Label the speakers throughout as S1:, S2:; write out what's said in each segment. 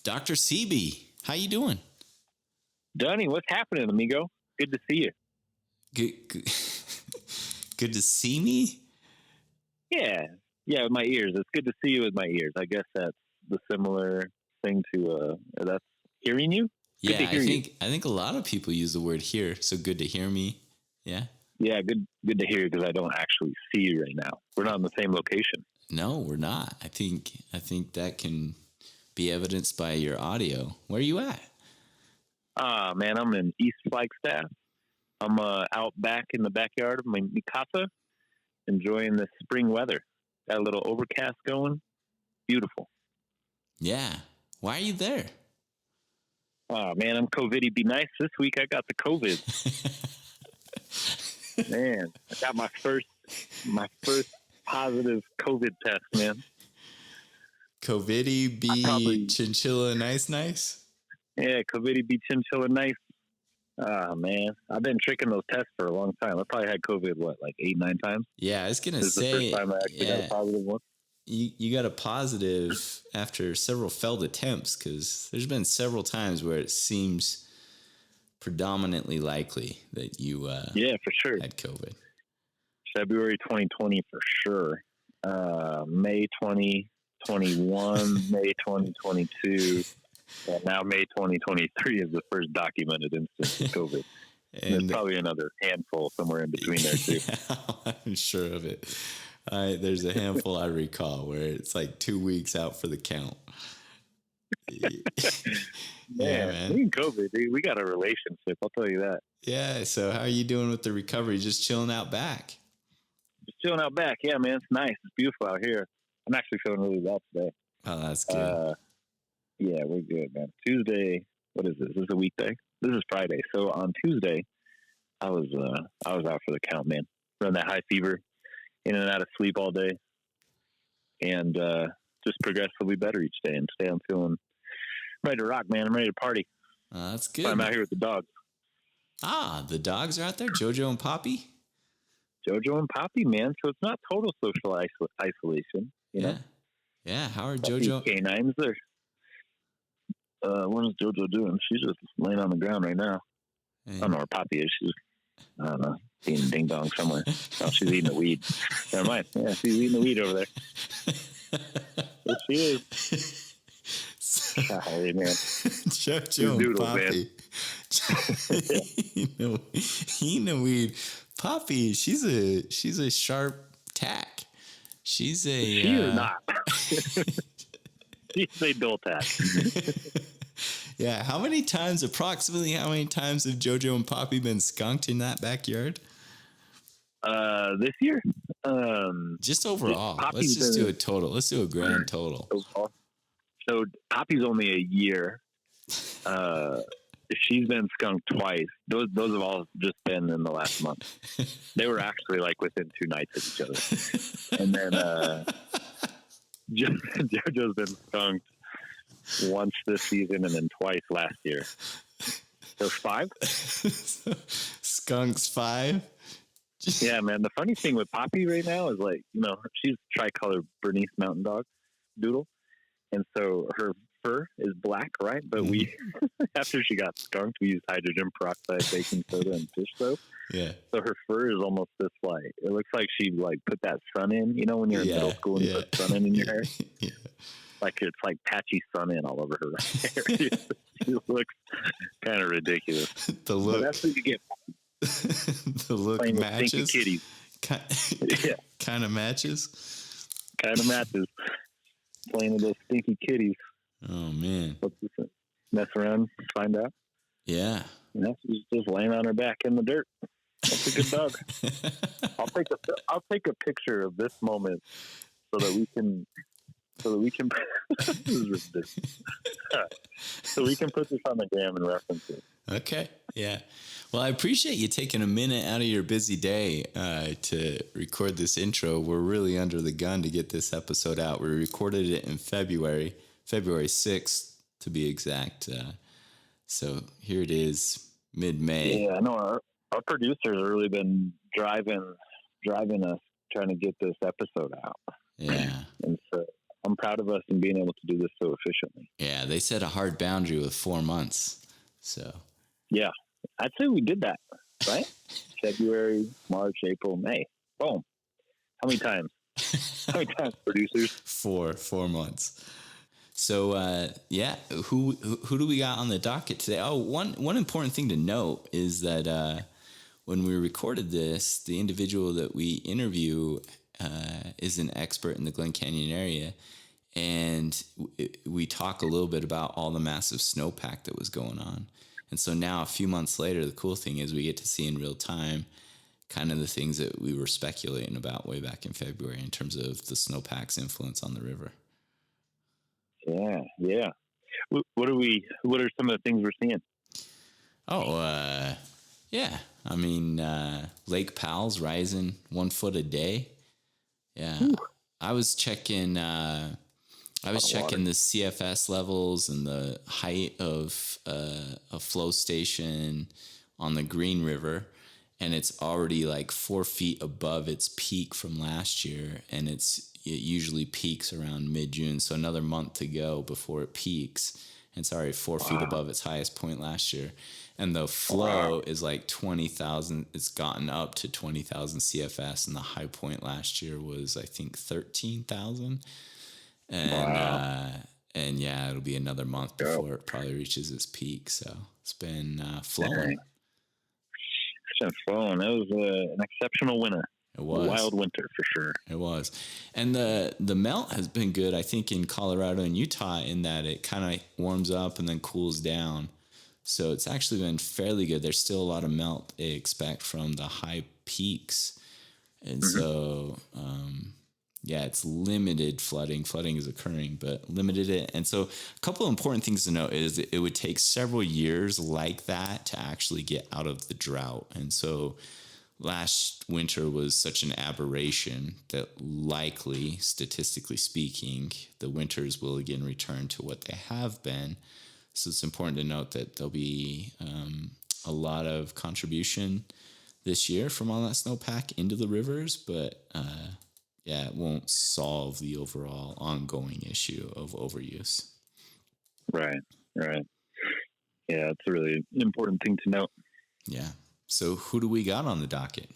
S1: Dr. CB. How you doing?
S2: Dunny, what's happening, amigo? Good to see you.
S1: Good to see me?
S2: Yeah, with my ears. It's good to see you with my ears. I guess that's the similar thing to that's hearing you. Good to hear
S1: I think a lot of people use the word hear. So good to hear me. Yeah.
S2: Yeah, good to hear you because I don't actually see you right now. We're not in the same location.
S1: No, we're not. I think that can be evidenced by your audio. Where are you at?
S2: Man, I'm in East Flagstaff. I'm out back in the backyard of my casa, enjoying the spring weather. Got a little overcast going. Beautiful.
S1: Yeah. Why are you there?
S2: Oh, man, I'm COVIDy. Be nice. This week I got the COVID. Man, I got my first positive COVID test, man.
S1: COVIDy be chinchilla nice?
S2: Yeah, COVIDy be chinchilla nice. Oh, man. I've been tricking those tests for a long time. I probably had COVID, like 8-9 times?
S1: Yeah, I was going to say.
S2: This is the first time I actually got a positive one.
S1: You got a positive after several failed attempts, because there's been several times where it seems predominantly likely that you
S2: for sure
S1: had COVID.
S2: February 2020 for sure. May 2021, May 2022. And now May 2023 is the first documented instance of COVID. And there's probably another handful somewhere in between there, too.
S1: Yeah, I'm sure of it. There's a handful I recall where it's like 2 weeks out for the count.
S2: Man. Me and COVID, dude, we got a relationship. I'll tell you that.
S1: Yeah. So how are you doing with the recovery? Just chilling out back?
S2: Just chilling out back. Yeah, man. It's nice. It's beautiful out here. I'm actually feeling really well today.
S1: Oh, that's good.
S2: Yeah, we're good, man. Tuesday, what is this? This is a weekday? This is Friday. So on Tuesday, I was out for the count, man. Running that high fever, in and out of sleep all day, and just progressively better each day. And today I'm feeling ready to rock, man. I'm ready to party.
S1: That's good.
S2: I'm out here with the dogs.
S1: The dogs are out there? Jojo and Poppy?
S2: Jojo and Poppy, man. So it's not total social isolation, you know?
S1: Yeah, how are
S2: Poppy
S1: Jojo?
S2: Canines there. What is Jojo doing? She's just laying on the ground right now. I don't know where Poppy is. She's, I don't know, eating ding dong somewhere. Oh, she's eating the weed. Never mind. Yeah, she's eating the weed over there. There she is. Golly, man.
S1: Jojo and Poppy. Eating the weed. Poppy, she's a sharp tack.
S2: She is not. She's a dull tack.
S1: Yeah, approximately how many times have Jojo and Poppy been skunked in that backyard?
S2: This year?
S1: Just overall. Let's just do a total. Let's do a grand total.
S2: So Poppy's only a year. She's been skunked twice. Those have all just been in the last month. They were actually like within 2 nights of each other. And then Jojo's been skunked once this season and then twice last year. So 5?
S1: Skunks 5?
S2: Yeah, man. The funny thing with Poppy right now is, like, you know, she's tricolor Bernese Mountain Dog Doodle. And so her fur is black, right? But we, after she got skunked, we used hydrogen peroxide, baking soda, and fish soap.
S1: Yeah.
S2: So her fur is almost this, like, it looks like she, like, put that sun in, you know, when you're in middle school and you put sun in your hair?
S1: Yeah.
S2: Like, it's like patchy sun in all over her hair. She looks kind of ridiculous.
S1: The look.
S2: But that's what you get.
S1: The look
S2: playing
S1: matches.
S2: With kitties.
S1: Yeah. Kind of matches.
S2: Kind of matches. Playing with those stinky kitties.
S1: Oh, man.
S2: Mess around, find out.
S1: Yeah.
S2: You know, she's just laying on her back in the dirt. That's a good dog. I'll take a picture of this moment so that we can this is ridiculous. So we can put this on the gram and reference it.
S1: Okay. Yeah. Well, I appreciate you taking a minute out of your busy day to record this intro. We're really under the gun to get this episode out. We recorded it in February 6th to be exact. So here it is, mid-May.
S2: Yeah, I know our producers have really been driving us trying to get this episode out.
S1: Yeah.
S2: And so I'm proud of us in being able to do this so efficiently.
S1: Yeah, they set a hard boundary with 4 months. So
S2: yeah, I'd say we did that, right? February, March, April, May. Boom. How many times? How many times, producers?
S1: 4 months. So who do we got on the docket today? Oh, one important thing to note is that when we recorded this, the individual that we interview is an expert in the Glen Canyon area, and we talk a little bit about all the massive snowpack that was going on. And so now, a few months later, the cool thing is we get to see in real time kind of the things that we were speculating about way back in February in terms of the snowpack's influence on the river.
S2: Yeah. What are some of the things we're seeing?
S1: Yeah. I mean, Lake Powell's rising 1 foot a day. Yeah. Ooh. I was checking the CFS levels and the height of a flow station on the Green River, and it's already like 4 feet above its peak from last year, and it usually peaks around mid-June, so another month to go before it peaks. And it's already 4 feet above its highest point last year. And the flow is like 20,000. It's gotten up to 20,000 CFS, and the high point last year was, I think, 13,000. And yeah, it'll be another month before it probably reaches its peak. So it's been flowing.
S2: It's been flowing. It was an exceptional winter.
S1: It was.
S2: A wild winter for sure.
S1: It was. And the melt has been good, I think, in Colorado and Utah, in that it kind of warms up and then cools down. So it's actually been fairly good. There's still a lot of melt they expect from the high peaks. And so, it's limited flooding. Flooding is occurring, but limited it. And so a couple of important things to note is that it would take several years like that to actually get out of the drought. And so last winter was such an aberration that likely, statistically speaking, the winters will again return to what they have been. So it's important to note that there'll be a lot of contribution this year from all that snowpack into the rivers, but it won't solve the overall ongoing issue of overuse.
S2: Right. Yeah, it's a really important thing to note.
S1: Yeah. So who do we got on the docket?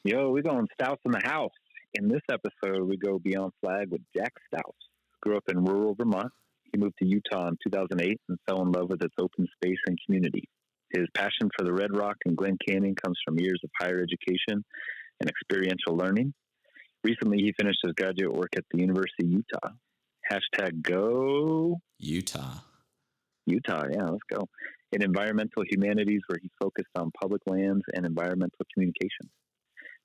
S2: We're going Stauss in the house. In this episode, we go beyond flag with Jack Stauss. Grew up in rural Vermont. He moved to Utah in 2008 and fell in love with its open space and community. His passion for the Red Rock and Glen Canyon comes from years of higher education and experiential learning. Recently, he finished his graduate work at the University of Utah. #go
S1: Utah.
S2: Yeah, let's go. In Environmental Humanities, where he focused on public lands and environmental communication.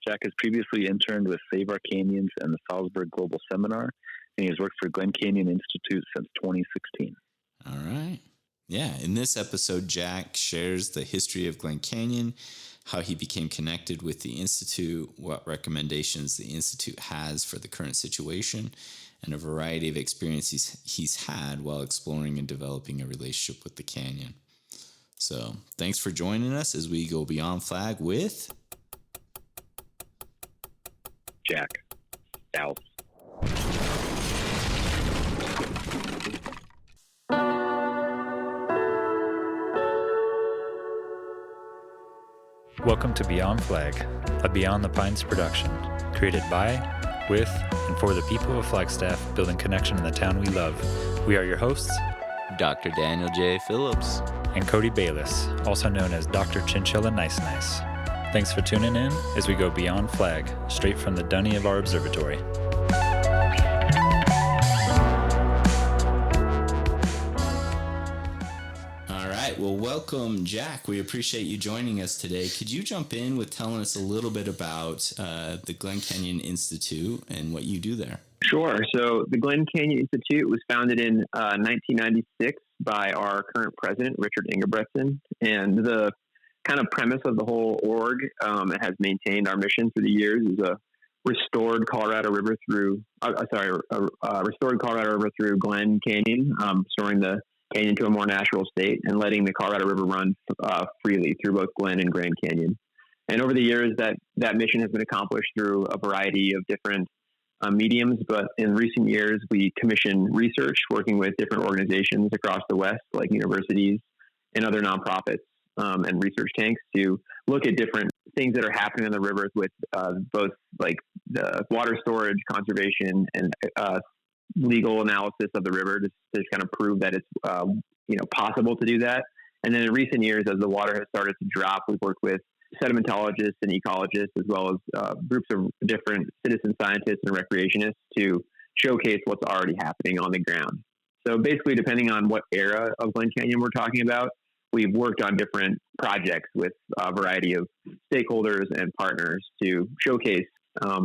S2: Jack has previously interned with Save Our Canyons and the Salzburg Global Seminar, and he has worked for Glen Canyon Institute since 2016.
S1: All right. Yeah, in this episode, Jack shares the history of Glen Canyon, how he became connected with the Institute, what recommendations the Institute has for the current situation, and a variety of experiences he's had while exploring and developing a relationship with the canyon. So thanks for joining us as we go beyond flag with
S2: Jack Stauss.
S3: Welcome to Beyond Flag, a Beyond the Pines production, created by, with, and for the people of Flagstaff, building connection in the town we love. We are your hosts,
S1: Dr. Daniel J. Phillips
S3: and Cody Bayles, also known as Dr. Chinchilla Nice Nice. Thanks for tuning in as we go beyond flag, straight from the dunny of our observatory.
S1: Well, welcome, Jack. We appreciate you joining us today. Could you jump in with telling us a little bit about the Glen Canyon Institute and what you do there?
S4: Sure. So the Glen Canyon Institute was founded in 1996 by our current president, Richard Ingebretson. And the kind of premise of the whole org, it has maintained our mission through the years, is a restored Colorado River through Glen Canyon, restoring the canyon to a more natural state and letting the Colorado River run freely through both Glen and Grand Canyon. And over the years, that mission has been accomplished through a variety of different mediums, but in recent years, we commission research working with different organizations across the West, like universities and other nonprofits and research tanks, to look at different things that are happening in the rivers with both like the water storage, conservation, and legal analysis of the river to kind of prove that it's possible to do that. And then in recent years, as the water has started to drop, we've worked with sedimentologists and ecologists, as well as groups of different citizen scientists and recreationists, to showcase what's already happening on the ground. So basically, depending on what era of Glen Canyon we're talking about, we've worked on different projects with a variety of stakeholders and partners to showcase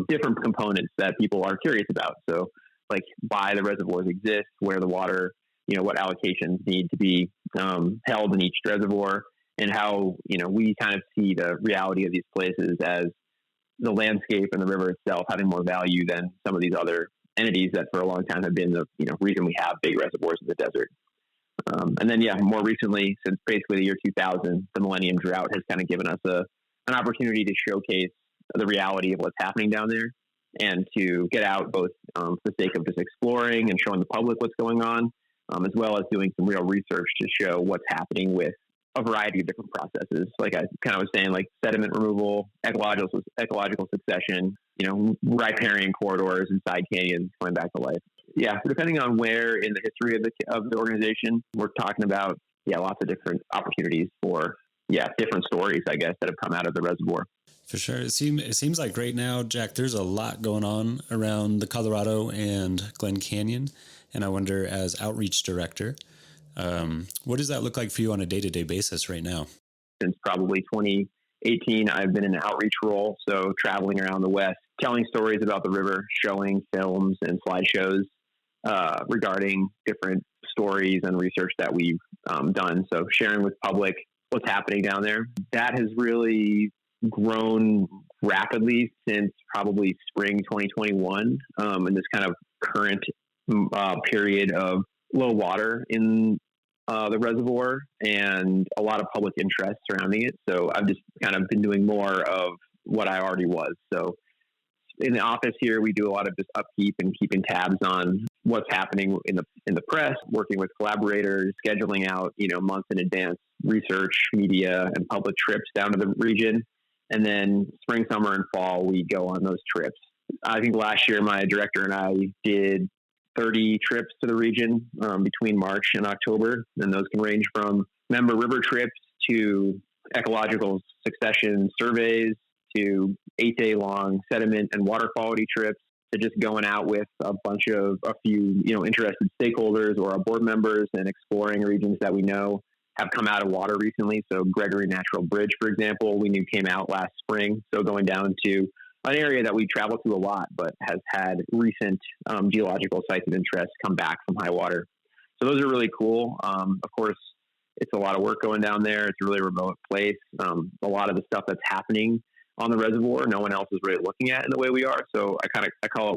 S4: different components that people are curious about. So like why the reservoirs exist, where the water, what allocations need to be held in each reservoir, and how, we kind of see the reality of these places as the landscape and the river itself having more value than some of these other entities that for a long time have been the reason we have big reservoirs in the desert. And then, more recently, since basically the year 2000, the Millennium Drought has kind of given us an opportunity to showcase the reality of what's happening down there, and to get out both for the sake of just exploring and showing the public what's going on, as well as doing some real research to show what's happening with a variety of different processes. Like I kind of was saying, like sediment removal, ecological succession, riparian corridors and side canyons coming back to life. Yeah, so depending on where in the history of the organization, we're talking about, lots of different opportunities for, different stories, I guess, that have come out of the reservoir.
S5: For sure. It seems like right now, Jack, there's a lot going on around the Colorado and Glen Canyon. And I wonder, as outreach director, what does that look like for you on a day-to-day basis right now?
S4: Since probably 2018, I've been in an outreach role, so traveling around the West, telling stories about the river, showing films and slideshows regarding different stories and research that we've done. So sharing with public what's happening down there. That has really grown rapidly since probably spring 2021, in this kind of current period of low water in the reservoir and a lot of public interest surrounding it. So I've just kind of been doing more of what I already was. So in the office here, we do a lot of just upkeep and keeping tabs on what's happening in the press, working with collaborators, scheduling out, months in advance research, media, and public trips down to the region. And then spring, summer, and fall, we go on those trips. I think last year, my director and I did 30 trips to the region between March and October. And those can range from member river trips to ecological succession surveys to 8-day-long sediment and water quality trips, to just going out with a few interested stakeholders or our board members and exploring regions that we know have come out of water recently. So Gregory Natural Bridge, for example, we knew came out last spring. So going down to an area that we travel to a lot, but has had recent geological sites of interest come back from high water. So those are really cool. Of course, it's a lot of work going down there. It's a really remote place. A lot of the stuff that's happening on the reservoir, no one else is really looking at in the way we are. So I call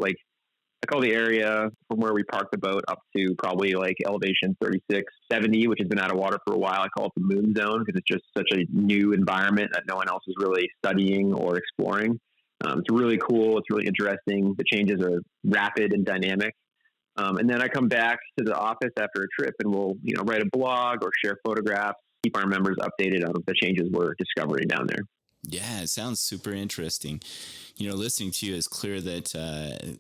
S4: the area from where we park the boat up to probably like elevation 3670, which has been out of water for a while. I call it the moon zone because it's just such a new environment that no one else is really studying or exploring. It's really cool. It's really interesting. The changes are rapid and dynamic. And then I come back to the office after a trip and we'll, write a blog or share photographs, keep our members updated on the changes we're discovering down there.
S1: Yeah, it sounds super interesting. Listening to you, it's clear that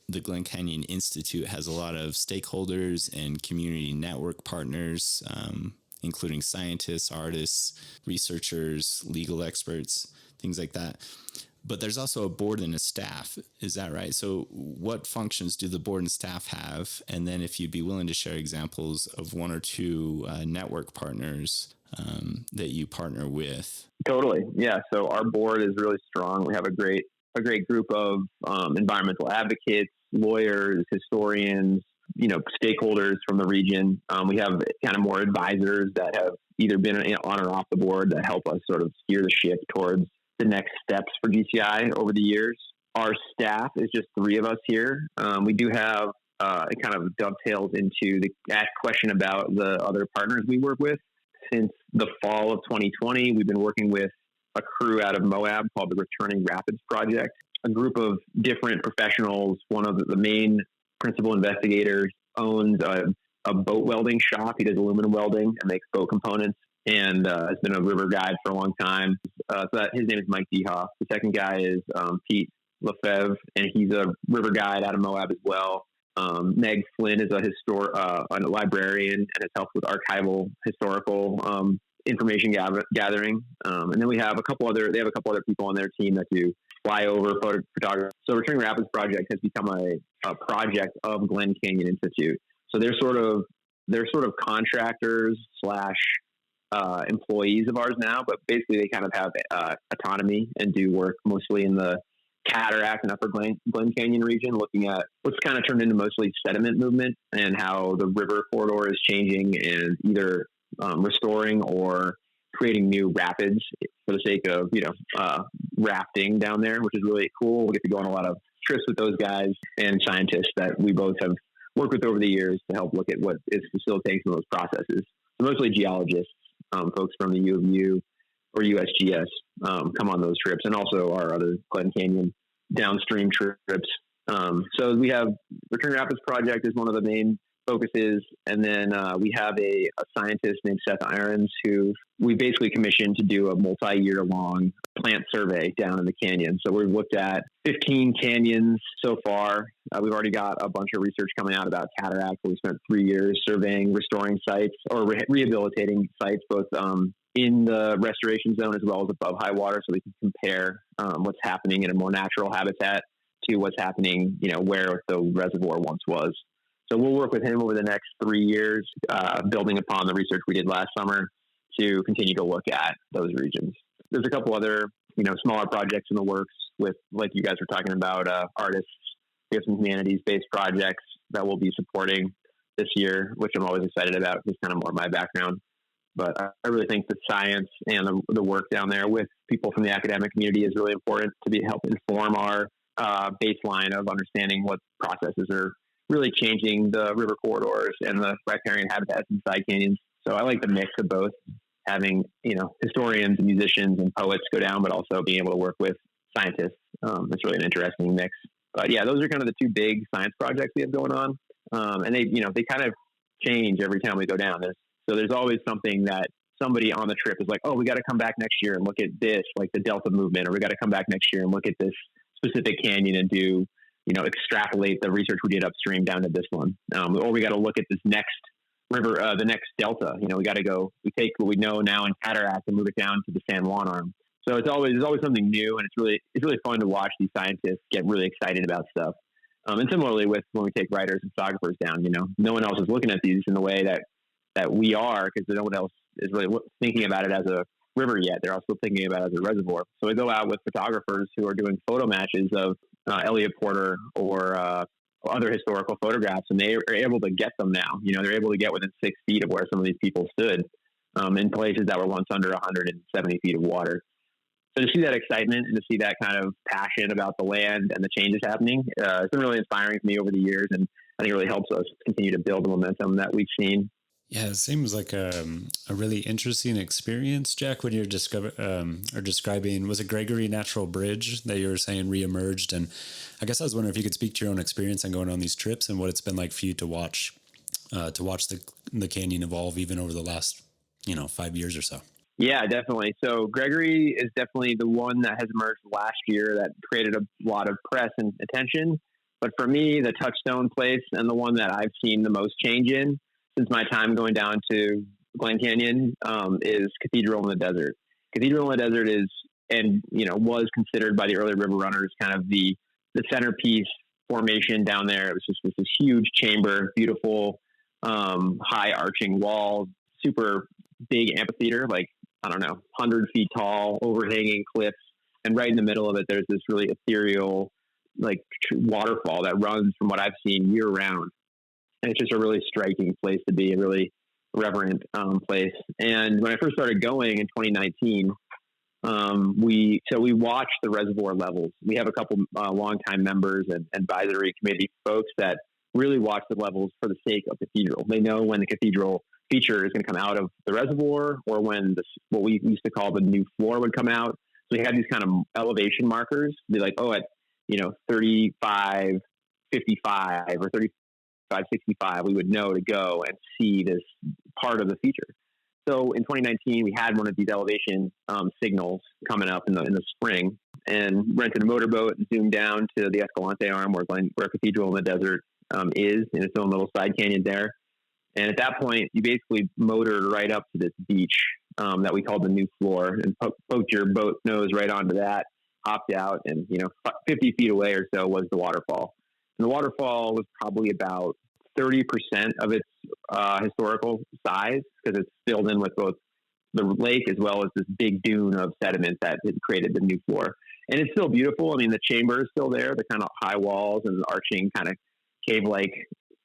S1: the Glen Canyon Institute has a lot of stakeholders and community network partners, including scientists, artists, researchers, legal experts, things like that. But there's also a board and a staff. Is that right? So what functions do the board and staff have? And then if you'd be willing to share examples of one or two network partners that you partner with.
S4: Totally. Yeah. So our board is really strong. We have a great group of environmental advocates, lawyers, historians, stakeholders from the region. We have kind of more advisors that have either been on or off the board that help us sort of steer the ship towards the next steps for GCI over the years. Our staff is just 3 of us here. We do have, it kind of dovetails into the question about the other partners we work with. Since the fall of 2020, we've been working with a crew out of Moab called the Returning Rapids Project. a group of different professionals. One of the main principal investigators owns a boat welding shop. He does aluminum welding and makes boat components, and has been a river guide for a long time. His name is Mike Dehoff. The second guy is Pete Lefebvre, and he's a river guide out of Moab as well. Meg Flynn is a librarian and has helped with archival historical information gathering. And then they have a couple other people on their team that do flyover photography. So Returning Rapids Project has become a project of Glen Canyon Institute. So they're sort of contractors / employees of ours now, but basically they kind of have autonomy and do work mostly in the Cataract and Upper Glen Canyon region, looking at what's kind of turned into mostly sediment movement and how the river corridor is changing and either restoring or creating new rapids for the sake of, rafting down there, which is really cool. We get to go on a lot of trips with those guys and scientists that we both have worked with over the years to help look at what is facilitating some of those processes. So mostly geologists, folks from the U of U or USGS come on those trips, and also our other Glen Canyon downstream trips. So we have Return Rapids Project is one of the main focuses, and then we have a scientist named Seth Irons who we basically commissioned to do a multi-year long plant survey down in the canyon. So we've looked at 15 canyons so far. We've already got a bunch of research coming out about cataract. We spent 3 years surveying, restoring sites or rehabilitating sites, both in the restoration zone as well as above high water, so we can compare what's happening in a more natural habitat to what's happening, where the reservoir once was. So we'll work with him over the next 3 years, building upon the research we did last summer to continue to look at those regions. There's a couple other, smaller projects in the works with, like you guys were talking about, artists. We have some humanities-based projects that we'll be supporting this year, which I'm always excited about. It's kind of more my background. But I really think the science and the work down there with people from the academic community is really important to help inform our baseline of understanding what processes are really changing the river corridors and the riparian habitats inside canyons. So I like the mix of both, having, historians and musicians and poets go down, but also being able to work with scientists. It's really an interesting mix. But yeah, those are kind of the two big science projects we have going on. And they kind of change every time we go down. There's always something that somebody on the trip is like, oh, we got to come back next year and look at this, like the Delta movement, or we got to come back next year and look at this specific canyon and do, extrapolate the research we did upstream down to this one. Or we got to look at this next river, the next Delta. We take what we know now in Cataract and move it down to the San Juan arm. So there's always something new, and it's really fun to watch these scientists get really excited about stuff. And similarly with when we take writers and photographers down, no one else is looking at these in the way that we are, because no one else is really thinking about it as a river yet. They're also thinking about it as a reservoir. So we go out with photographers who are doing photo matches of Elliott Porter or other historical photographs, and they are able to get them now. They're able to get within 6 feet of where some of these people stood in places that were once under 170 feet of water. So to see that excitement and to see that kind of passion about the land and the changes happening, it's been really inspiring to me over the years, and I think it really helps us continue to build the momentum that we've seen.
S5: Yeah, it seems like a really interesting experience, Jack, when you're describing, was it Gregory Natural Bridge that you were saying reemerged? And I guess I was wondering if you could speak to your own experience and going on these trips and what it's been like for you to watch the canyon evolve even over the last, 5 years or so.
S4: Yeah, definitely. So Gregory is definitely the one that has emerged last year that created a lot of press and attention. But for me, the touchstone place and the one that I've seen the most change in since my time going down to Glen Canyon is Cathedral in the Desert. Cathedral in the Desert was considered by the early river runners kind of the centerpiece formation down there. It was just this huge chamber, beautiful, high arching walls, super big amphitheater, 100 feet tall, overhanging cliffs. And right in the middle of it, there's this really ethereal, waterfall that runs, from what I've seen, year round. And it's just a really striking place to be, a really reverent place. And when I first started going in 2019, we watched the reservoir levels. We have a couple longtime members and advisory committee folks that really watch the levels for the sake of Cathedral. They know when the Cathedral feature is going to come out of the reservoir, or when what we used to call the new floor would come out. So we had these kind of elevation markers. Be like, at 35, 55 or 35, 65, we would know to go and see this part of the feature. So in 2019, we had one of these elevation signals coming up in the spring, and rented a motorboat and zoomed down to the Escalante arm where Cathedral in the Desert is, in its own little side canyon there. And at that point, you basically motored right up to this beach that we called the New Floor, and poked your boat nose right onto that, hopped out, and 50 feet away or so was the waterfall. And the waterfall was probably about 30% of its historical size, because it's filled in with both the lake as well as this big dune of sediment that had created the New Floor. And it's still beautiful. I mean, the chamber is still there, the kind of high walls and the arching kind of cave-like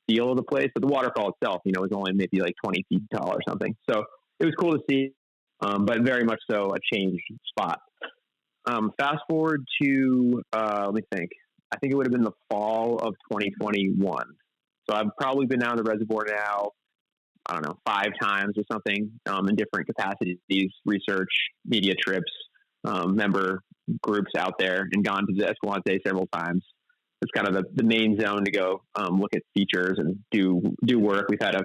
S4: feel of the place, but the waterfall itself, was only maybe like 20 feet tall or something. So it was cool to see, but very much so a changed spot. Fast forward to, let me think. I think it would have been the fall of 2021. So I've probably been down the reservoir now, I don't know, 5 times or something, in different capacities, research, media trips, member groups out there, and gone to the Escalante several times. It's kind of the main zone to go look at features and do work. We've had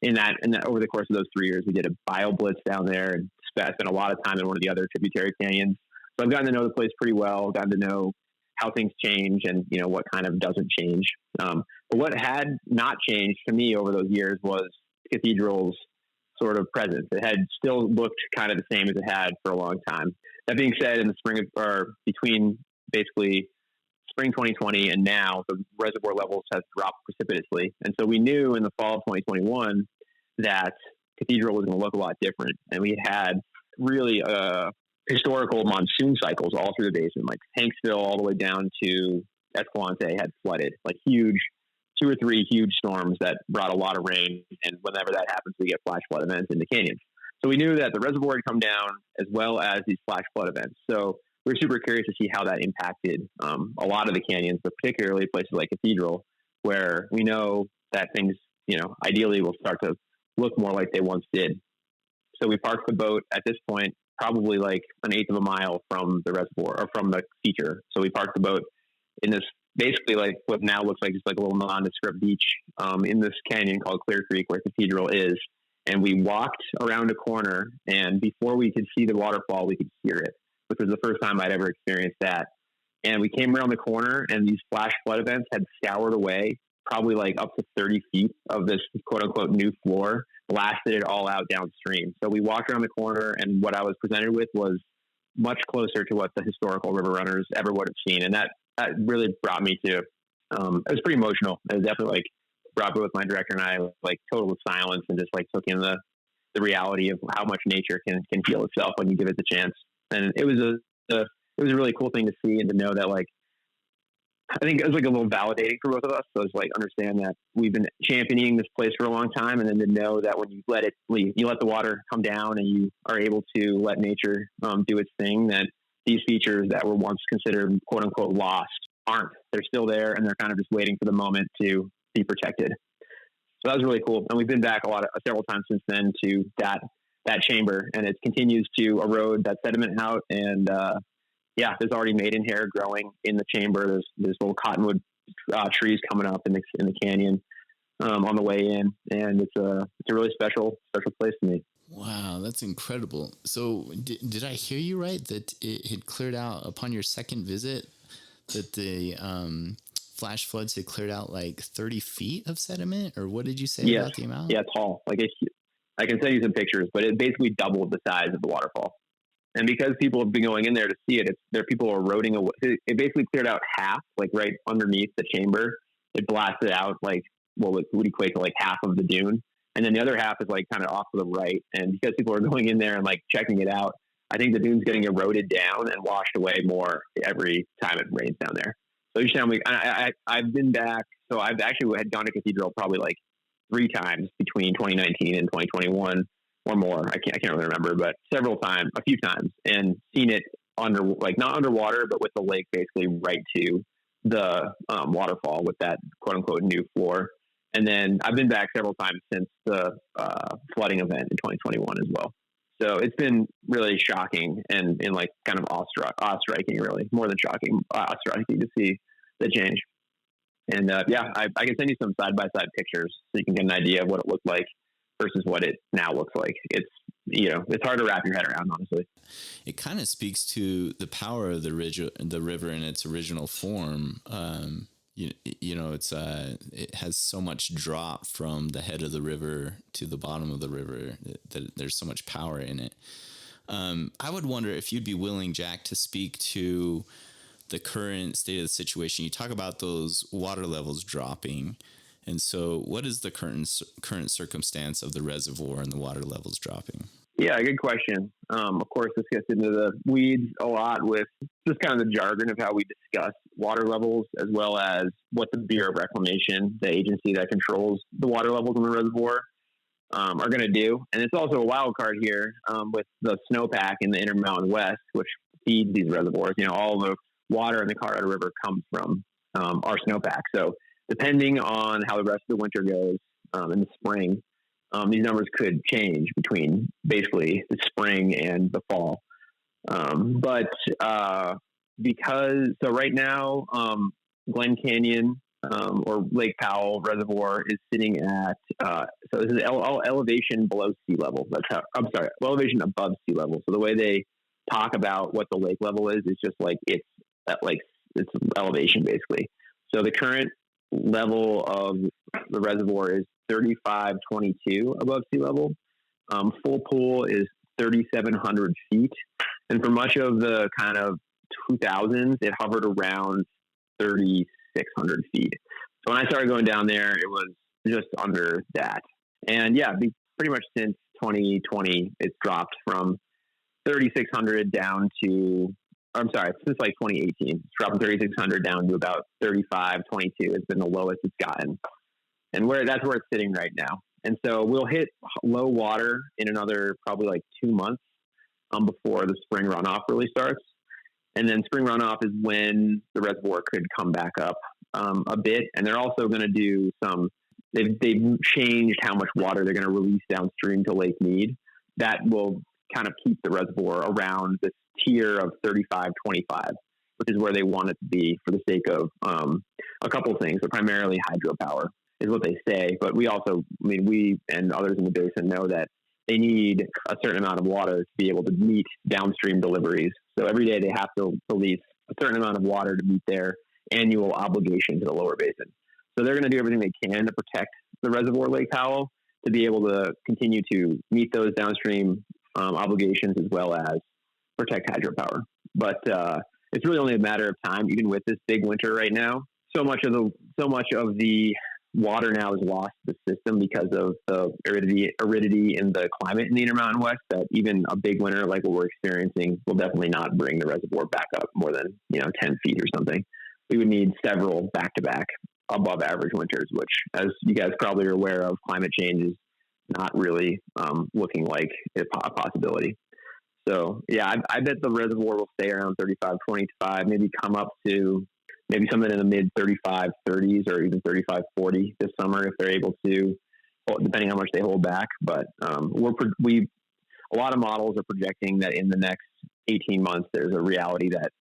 S4: in that over the course of those 3 years, we did a bio blitz down there and spent a lot of time in one of the other tributary canyons. So I've gotten to know the place pretty well, gotten to know how things change and what kind of doesn't change. But what had not changed to me over those years was Cathedral's sort of presence. It had still looked kind of the same as it had for a long time. That being said, in the spring between basically spring 2020 and now, the reservoir levels have dropped precipitously. And so we knew in the fall of 2021 that Cathedral was going to look a lot different. And we had really historical monsoon cycles all through the basin, like Hanksville all the way down to Escalante had flooded, like 2 or 3 huge storms that brought a lot of rain. And whenever that happens, we get flash flood events in the canyons. So we knew that the reservoir had come down as well as these flash flood events. So we were super curious to see how that impacted a lot of the canyons, but particularly places like Cathedral, where we know that things, ideally will start to look more like they once did. So we parked the boat at this point, probably like 1/8 of a mile from the reservoir or from the feature. So we parked the boat in this basically like what now looks like just like a little nondescript beach in this canyon called Clear Creek, where Cathedral is. And we walked around a corner, and before we could see the waterfall, we could hear it, which was the first time I'd ever experienced that. And we came around the corner, and these flash flood events had scoured away probably like up to 30 feet of this quote unquote new floor, blasted it all out downstream. So we walked around the corner, and what I was presented with was much closer to what the historical river runners ever would have seen. And that really brought me to, it was pretty emotional. It was definitely like brought both my director and I like total silence, and just like took in the reality of how much nature can heal itself when you give it the chance. And it was a really cool thing to see, and to know that, like, I think it was like a little validating for both of us. So it's like, understand that we've been championing this place for a long time, and then to know that when you let it leave, you let the water come down, and you are able to let nature do its thing, that these features that were once considered quote unquote lost aren't. They're still there, and they're kind of just waiting for the moment to be protected. So that was really cool. And we've been back several times since then to that chamber, and it continues to erode that sediment out. And there's already maiden hair growing in the chamber. There's little cottonwood trees coming up in the canyon on the way in, and it's a really special place to me.
S1: Wow, that's incredible. So did I hear you right that it had cleared out upon your second visit, that the flash floods had cleared out like 30 feet of sediment? Or what did you say about the amount?
S4: Yeah, tall. Like I can send you some pictures, but it basically doubled the size of the waterfall. And because people have been going in there to see it, there are people eroding away. It basically cleared out half, like right underneath the chamber. It blasted out like what would equate to like half of the dune. And then the other half is like kind of off to the right. And because people are going in there and like checking it out, I think the dune's getting eroded down and washed away more every time it rains down there. So each time I've been back. So I've actually had gone to Cathedral probably like 3 times between 2019 and 2021 or more. I can't really remember, but a few times, and seen it not underwater, but with the lake basically right to the waterfall with that quote unquote new floor. And then I've been back several times since the flooding event in 2021 as well. So it's been really shocking and like kind of awe-striking, really, more than shocking, awe-striking to see the change. And I can send you some side-by-side pictures so you can get an idea of what it looked like versus what it now looks like. It's hard to wrap your head around, honestly.
S1: It kind of speaks to the power of the river in its original form. It has so much drop from the head of the river to the bottom of the river that there's so much power in it. I would wonder if you'd be willing, Jack, to speak to the current state of the situation. You talk about those water levels dropping. And so what is the current circumstance of the reservoir and the water levels dropping?
S4: Yeah, good question. Of course, this gets into the weeds a lot with just kind of the jargon of how we discuss water levels, as well as what the Bureau of Reclamation, the agency that controls the water levels in the reservoir, are going to do. And it's also a wild card here with the snowpack in the Intermountain West, which feeds these reservoirs. All the water in the Colorado River comes from our snowpack. So depending on how the rest of the winter goes in the spring, these numbers could change between basically the spring and the fall. So right now, Glen Canyon or Lake Powell Reservoir is sitting at, so this is elevation below sea level. Elevation above sea level. So the way they talk about what the lake level is just like it's elevation basically. So the current level of the reservoir is 3522 above sea level. Full pool is 3,700 feet. And for much of the kind of 2000s, it hovered around 3,600 feet. So when I started going down there, it was just under that. And pretty much since 2020, it's dropped from 3,600 down to, since like 2018, it's dropped from 3,600 down to about 3,522. It's been the lowest it's gotten. And that's where it's sitting right now. And so we'll hit low water in another probably like 2 months before the spring runoff really starts. And then spring runoff is when the reservoir could come back up a bit. And they're also going to do they've changed how much water they're going to release downstream to Lake Mead. That will kind of keep the reservoir around this tier of 3525, which is where they want it to be for the sake of a couple of things, but primarily hydropower is what they say. But we and others in the basin know that they need a certain amount of water to be able to meet downstream deliveries. So every day they have to release a certain amount of water to meet their annual obligation to the lower basin. So they're going to do everything they can to protect the reservoir, Lake Powell, to be able to continue to meet those downstream obligations as well as protect hydropower. But it's really only a matter of time, even with this big winter right now. So much of the water now is lost to the system because of the aridity in the climate in the Intermountain West, that even a big winter like what we're experiencing will definitely not bring the reservoir back up more than 10 feet or something. We would need several back-to-back above average winters, which, as you guys probably are aware of, climate change is not really looking like a possibility. So I bet the reservoir will stay around 3525, maybe come up to maybe something in the mid 3530s or even 3540 this summer if they're able to, depending on how much they hold back. But a lot of models are projecting that in the next 18 months there's a reality that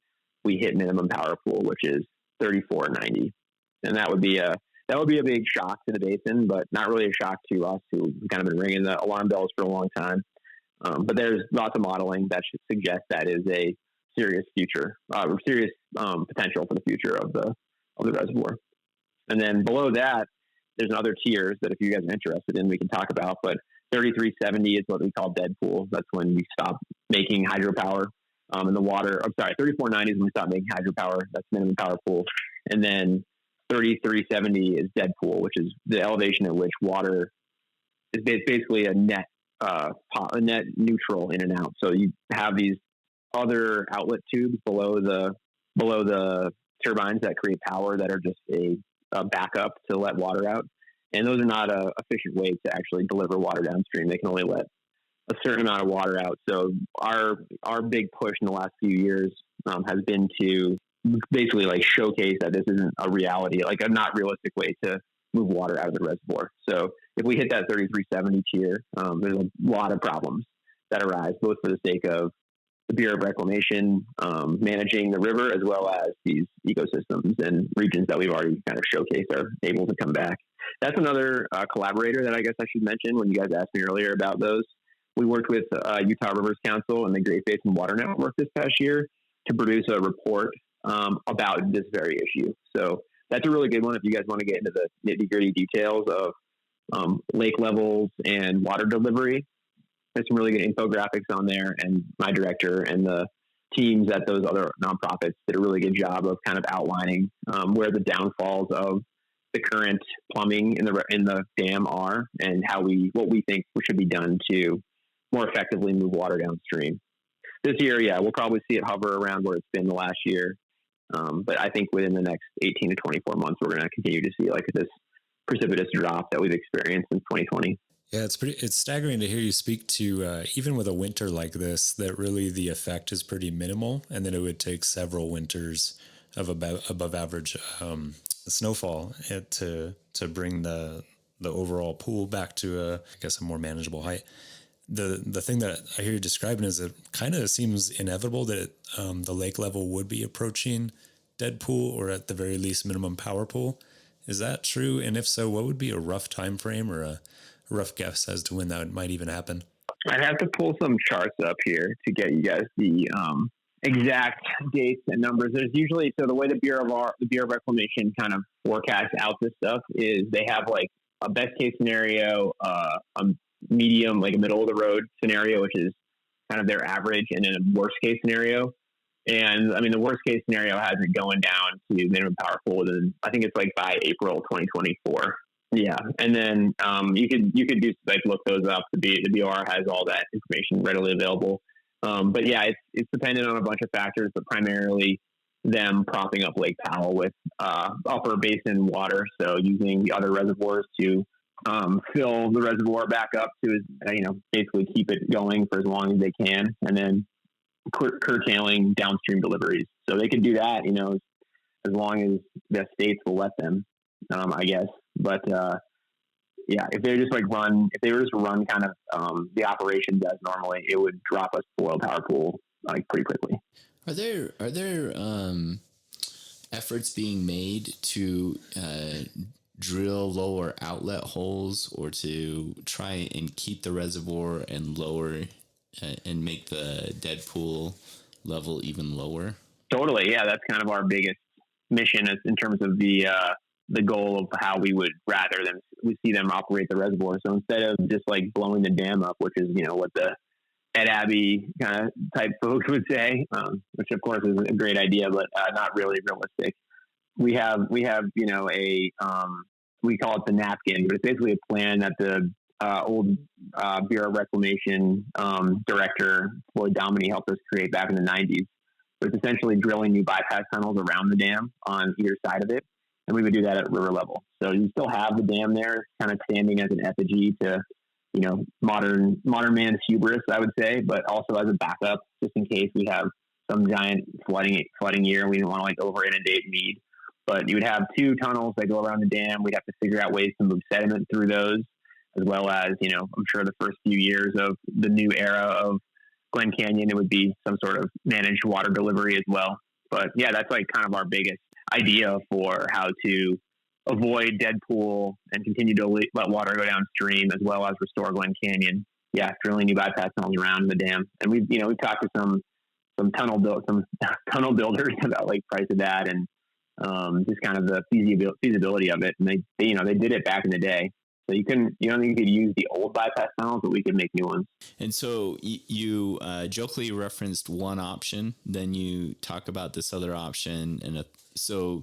S4: we hit minimum power pool, which is 3490, and that would be a big shock to the basin, but not really a shock to us who've kind of been ringing the alarm bells for a long time. But there's lots of modeling that should suggest that is a serious potential for the future of the reservoir. And then below that, there's other tiers that if you guys are interested in, we can talk about. But 3370 is what we call dead pool. That's when we stop making hydropower in the water. 3490 is when we stop making hydropower. That's minimum power pool. And then 3370 is dead pool, which is the elevation at which water is basically a net neutral in and out. So you have these other outlet tubes below the turbines that create power that are just a backup to let water out. And those are not a efficient way to actually deliver water downstream. They can only let a certain amount of water out. So our big push in the last few years has been to basically like showcase that this isn't a reality, like a not realistic way to move water out of the reservoir. So if we hit that 3370 tier, there's a lot of problems. that arise, both for the sake of the Bureau of Reclamation managing the river, as well as these ecosystems and regions that we've already kind of showcased are able to come back. That's another collaborator that I guess I should mention when you guys asked me earlier about those. We worked with Utah Rivers Council and the Great Basin Water Network this past year to produce a report about this very issue. So that's a really good one if you guys want to get into the nitty-gritty details of lake levels and water delivery. There's some really good infographics on there, and my director and the teams at those other nonprofits did a really good job of kind of outlining where the downfalls of the current plumbing in the dam are, and what we think should be done to more effectively move water downstream. This year, we'll probably see it hover around where it's been the last year. But I think within the next 18 to 24 months, we're going to continue to see like this precipitous drop that we've experienced since 2020.
S5: Yeah, it's staggering to hear you speak to, even with a winter like this, that really the effect is pretty minimal, and that it would take several winters of above average snowfall to bring the overall pool back to a more manageable height. The thing that I hear you describing is it kind of seems inevitable that the lake level would be approaching dead pool, or at the very least minimum power pool. Is that true? And if so, what would be a rough time frame or a rough guess as to when that might even happen?
S4: I'd have to pull some charts up here to get you guys the exact dates and numbers. There's usually, so the way the Bureau of Reclamation kind of forecasts out this stuff is they have like a best case scenario, a medium, like a middle of the road scenario, which is kind of their average, and then a worst case scenario. And I mean, the worst case scenario has it going down to minimum power pool within, I think it's like by April 2024. Yeah, and then you could do like look those up. The BR has all that information readily available. But yeah, it's dependent on a bunch of factors, but primarily them propping up Lake Powell with upper basin water. So using the other reservoirs to fill the reservoir back up to, basically keep it going for as long as they can, and then curtailing downstream deliveries. So they could do that, as long as the states will let them, I guess. But if they just were to run kind of the operations as normally, it would drop us below power pool like pretty quickly.
S1: Are there efforts being made to drill lower outlet holes, or to try and keep the reservoir and lower and make the dead pool level even lower? Totally.
S4: Yeah, that's kind of our biggest mission in terms of the goal of how we would rather than we see them operate the reservoir. So instead of just like blowing the dam up, which is, what the Ed Abbey kind of type folks would say, which of course is a great idea, but not really realistic. We have, we call it the napkin, but it's basically a plan that the old Bureau of Reclamation director, Floyd Dominy, helped us create back in the 90s. So it's essentially drilling new bypass tunnels around the dam on either side of it. And we would do that at river level. So you still have the dam there, kind of standing as an effigy to, modern man's hubris, I would say, but also as a backup, just in case we have some giant flooding year and we didn't want to like over inundate Mead. But you would have two tunnels that go around the dam. We'd have to figure out ways to move sediment through those, as well as, I'm sure the first few years of the new era of Glen Canyon, it would be some sort of managed water delivery as well. But yeah, that's like kind of our biggest idea for how to avoid dead pool and continue to let water go downstream, as well as restore Glen Canyon. Yeah, drilling new bypass tunnels around the dam. And we've talked to some tunnel builders about like price of that and just kind of the feasibility of it. And they did it back in the day. So you don't think you could use the old bypass tunnels, but we could make new ones.
S1: And so you jokingly referenced one option, then you talk about this other option. And so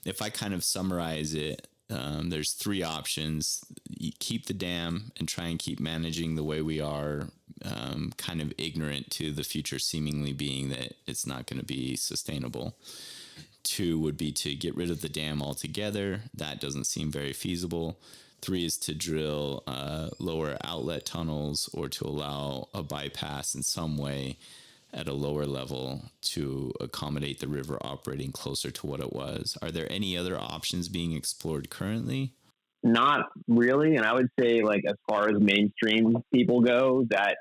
S1: if I kind of summarize it, there's three options. You keep the dam and try and keep managing the way we are, kind of ignorant to the future seemingly being that it's not going to be sustainable. Two would be to get rid of the dam altogether. That doesn't seem very feasible. Three is to drill lower outlet tunnels, or to allow a bypass in some way at a lower level to accommodate the river operating closer to what it was. Are there any other options being explored currently?
S4: Not really. And I would say, like, as far as mainstream people go, that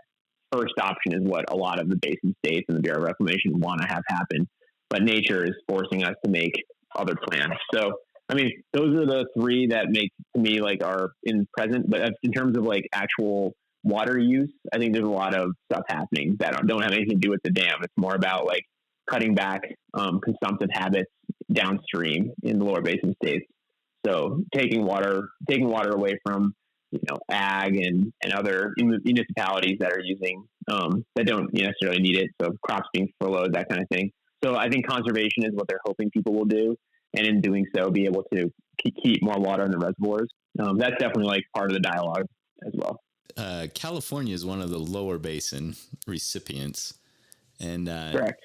S4: first option is what a lot of the basin states and the Bureau of Reclamation want to have happen. But nature is forcing us to make other plans. So, I mean, those are the three that make, to me, like, are in present. But in terms of like actual water use, I think there's a lot of stuff happening that don't have anything to do with the dam. It's more about like cutting back consumptive habits downstream in the lower basin states. So taking water away from, ag and other municipalities that are using, that don't necessarily need it. So crops being furloughed, that kind of thing. So I think conservation is what they're hoping people will do. And in doing so, be able to keep more water in the reservoirs. That's definitely like part of the dialogue as well.
S1: California is one of the lower basin recipients. And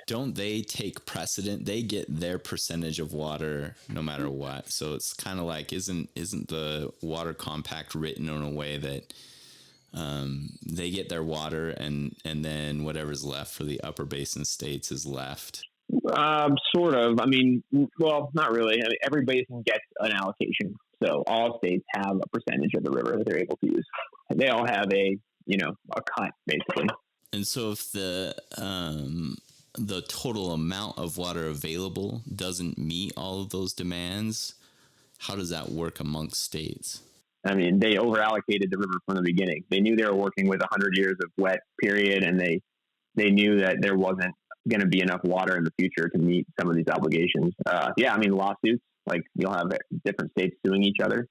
S1: don't they take precedent? They get their percentage of water no matter what. So it's kind of like, isn't the water compact written in a way that they get their water and then whatever's left for the upper basin states is left?
S4: Sort of. I mean, well, not really. I mean, every basin gets an allocation. So all states have a percentage of the river that they're able to use. They all have a cut, basically.
S1: And so if the total amount of water available doesn't meet all of those demands, how does that work amongst states?
S4: I mean, they overallocated the river from the beginning. They knew they were working with 100 years of wet period, and they knew that there wasn't going to be enough water in the future to meet some of these obligations. I mean, lawsuits, like you'll have different states suing each other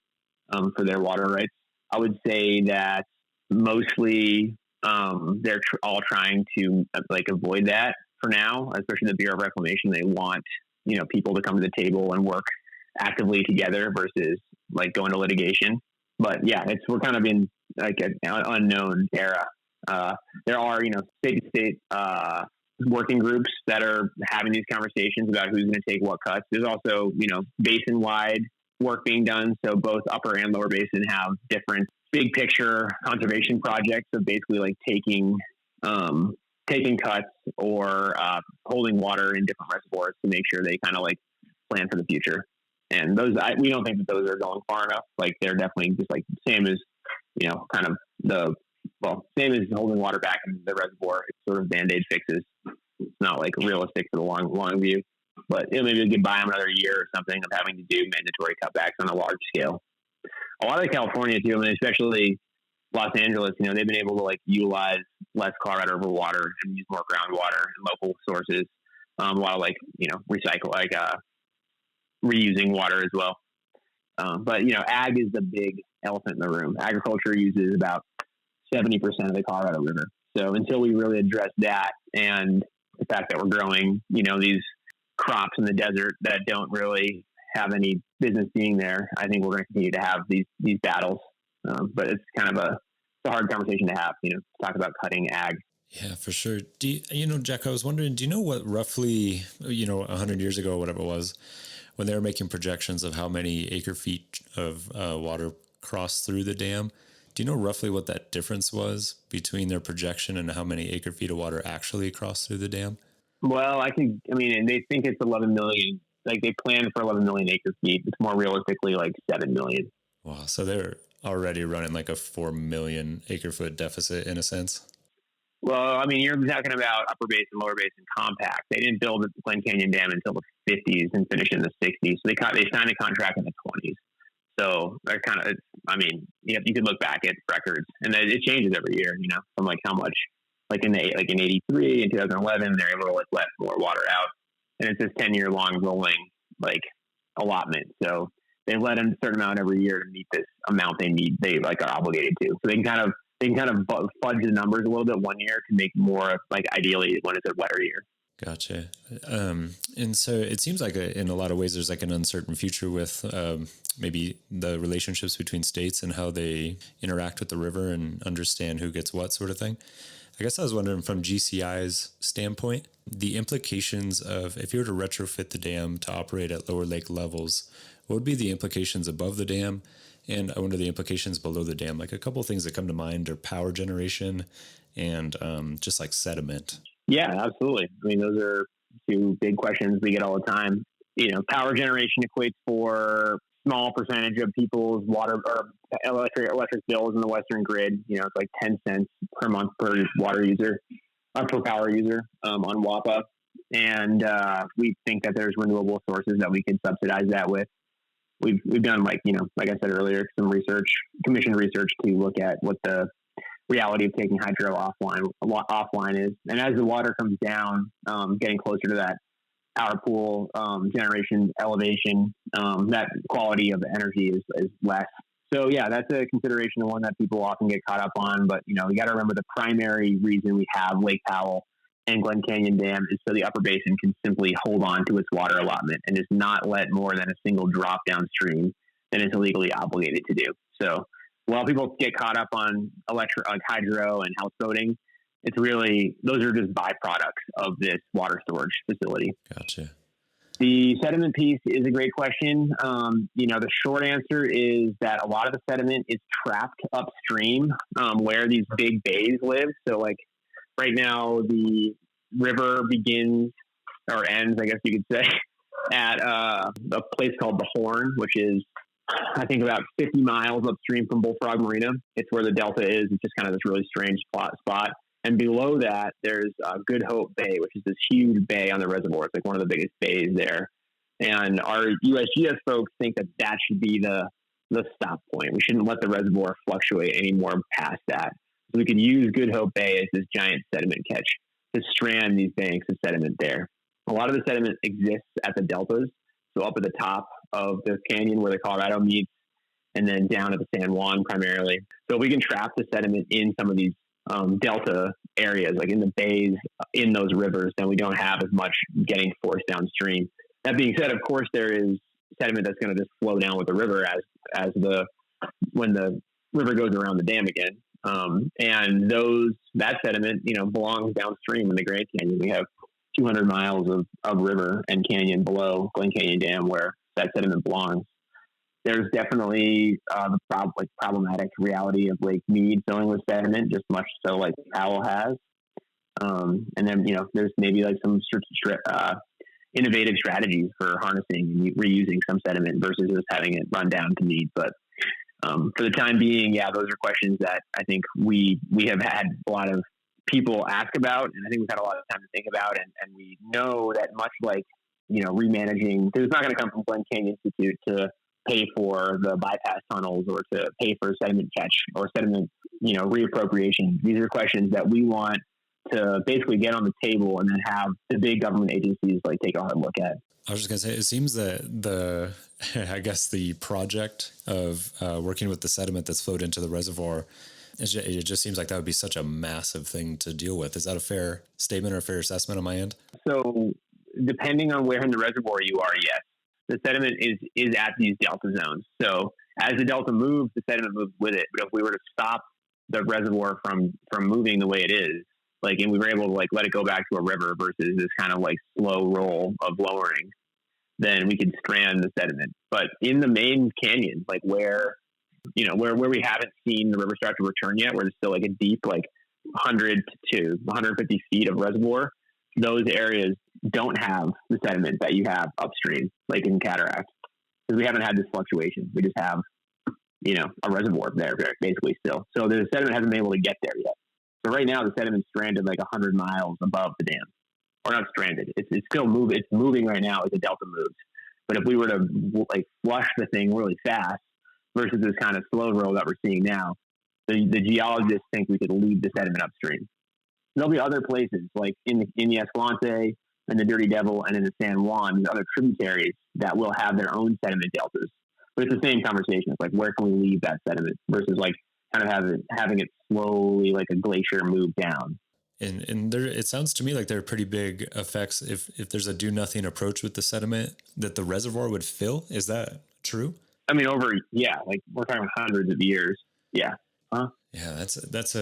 S4: for their water rights. I would say that mostly they're all trying to avoid that for now, especially the Bureau of Reclamation. They want, people to come to the table and work actively together versus like going to litigation. But yeah, we're kind of in like an unknown era. There are, state working groups that are having these conversations about who's going to take what cuts. There's also, basin-wide work being done. So both upper and lower basin have different big picture conservation projects of basically like taking cuts or holding water in different reservoirs to make sure they kind of like plan for the future. And those, we don't think that those are going far enough. Like they're definitely just like same as, same as holding water back in the reservoir. It's sort of Band-Aid fixes. It's not like realistic for the long view, but maybe we could buy them another year or something of having to do mandatory cutbacks on a large scale. A lot of California too, I mean, especially Los Angeles, they've been able to like utilize less Colorado River water and use more groundwater and local sources, while recycle, reusing water as well. But ag is the big elephant in the room. Agriculture uses about 70% of the Colorado River. So until we really address that and the fact that we're growing, these crops in the desert that don't really have any business being there, I think we're going to continue to have these battles. But it's kind of a hard conversation to have, to talk about cutting ag.
S5: Yeah, for sure. Jack, I was wondering, do you know what roughly, 100 years ago, whatever it was, when they were making projections of how many acre feet of water crossed through the dam, do you know roughly what that difference was between their projection and how many acre feet of water actually crossed through the dam?
S4: Well, and they think it's 11 million. Like they planned for 11 million acre feet. It's more realistically like 7 million.
S5: Wow. So they're already running like a 4 million acre foot deficit in a sense.
S4: Well, I mean, you're talking about upper basin, lower basin compact. They didn't build the Glen Canyon Dam until the 50s and finished in the 60s. So they signed a contract in the 20s. So they're kind of, you could look back at records, and it changes every year. From like how much, like in 83 and 2011, they're able to like let more water out, and it's this 10-year long rolling like allotment. So they let them a certain amount every year to meet this amount they need. They like are obligated to. So they can kind of fudge the numbers a little bit one year to make more like ideally when it's a wetter year.
S5: Gotcha. And so it seems like in a lot of ways there's like an uncertain future with maybe the relationships between states and how they interact with the river and understand who gets what sort of thing. I guess I was wondering from GCI's standpoint, the implications of if you were to retrofit the dam to operate at lower lake levels, what would be the implications above the dam? And I wonder the implications below the dam. Like a couple of things that come to mind are power generation and just like sediment.
S4: Yeah, absolutely. I mean, those are two big questions we get all the time. Power generation equates for small percentage of people's water or electric bills in the Western grid. You know, it's like 10 cents per month per water user or per power user on WAPA. And we think that there's renewable sources that we can subsidize that with. We've done, like I said earlier, some research, commissioned research to look at what the reality of taking hydro offline is. And as the water comes down, getting closer to that outer pool generation elevation, that quality of energy is less. So yeah, that's a consideration, one that people often get caught up on. But we got to remember the primary reason we have Lake Powell and Glen Canyon Dam is so the upper basin can simply hold on to its water allotment and just not let more than a single drop downstream than it's illegally obligated to do. So while people get caught up on hydro and houseboating, it's really, those are just byproducts of this water storage facility.
S5: Gotcha.
S4: The sediment piece is a great question. The short answer is that a lot of the sediment is trapped upstream where these big bays live. So like right now, the river begins or ends, I guess you could say, at a place called the Horn, which is, I think, about 50 miles upstream from Bullfrog Marina. It's where the delta is. It's just kind of this really strange spot. And below that, there's Good Hope Bay, which is this huge bay on the reservoir. It's like one of the biggest bays there. And our USGS folks think that should be the stop point. We shouldn't let the reservoir fluctuate any more past that. So we could use Good Hope Bay as this giant sediment catch to strand these banks of sediment there. A lot of the sediment exists at the deltas, so up at the top of the canyon where the Colorado meets, and then down at the San Juan primarily. So if we can trap the sediment in some of these delta areas, like in the bays, in those rivers, then we don't have as much getting forced downstream. That being said, of course, there is sediment that's going to just flow down with the river when the river goes around the dam again. And that sediment, belongs downstream in the Grand Canyon. We have 200 miles of river and canyon below Glen Canyon Dam where that sediment belongs. There's definitely the problematic reality of Lake Mead filling with sediment, just much so like Powell has. And then, there's maybe like some innovative strategies for harnessing and reusing some sediment versus just having it run down to Mead. But for the time being, those are questions that I think we have had a lot of people ask about, and I think we've had a lot of time to think about, and we know that much like, remanaging, because it's not going to come from Glen Canyon Institute to pay for the bypass tunnels or to pay for sediment catch or sediment, reappropriation. These are questions that we want to basically get on the table and then have the big government agencies like take a hard look at.
S5: I was just going to say, it seems that the project of working with the sediment that's flowed into the reservoir, it just seems like that would be such a massive thing to deal with. Is that a fair statement or a fair assessment on my end?
S4: So depending on where in the reservoir you are, yes. The sediment is at these delta zones. So as the delta moves, the sediment moves with it. But if we were to stop the reservoir from moving the way it is, and we were able to let it go back to a river versus this kind of slow roll of lowering, then we could strand the sediment. But in the main canyon, where we haven't seen the river start to return yet, where there's still a deep 100 to 150 feet of reservoir, those areas don't have the sediment that you have upstream, like in Cataract, because we haven't had this fluctuation. We just have, a reservoir there basically still. So the sediment hasn't been able to get there yet. So right now the sediment's stranded 100 miles above the dam, or not stranded. It's still moving. It's moving right now as the delta moves. But if we were to flush the thing really fast versus this kind of slow roll that we're seeing now, the geologists think we could leave the sediment upstream. There'll be other places like in the Escalante and the Dirty Devil and in the San Juan, these other tributaries that will have their own sediment deltas. But it's the same conversation. It's where can we leave that sediment versus kind of having it slowly like a glacier move down.
S5: And there, it sounds to me like there are pretty big effects if there's a do nothing approach with the sediment that the reservoir would fill. Is that true?
S4: I mean, we're talking hundreds of years. Yeah. Huh?
S5: Yeah, that's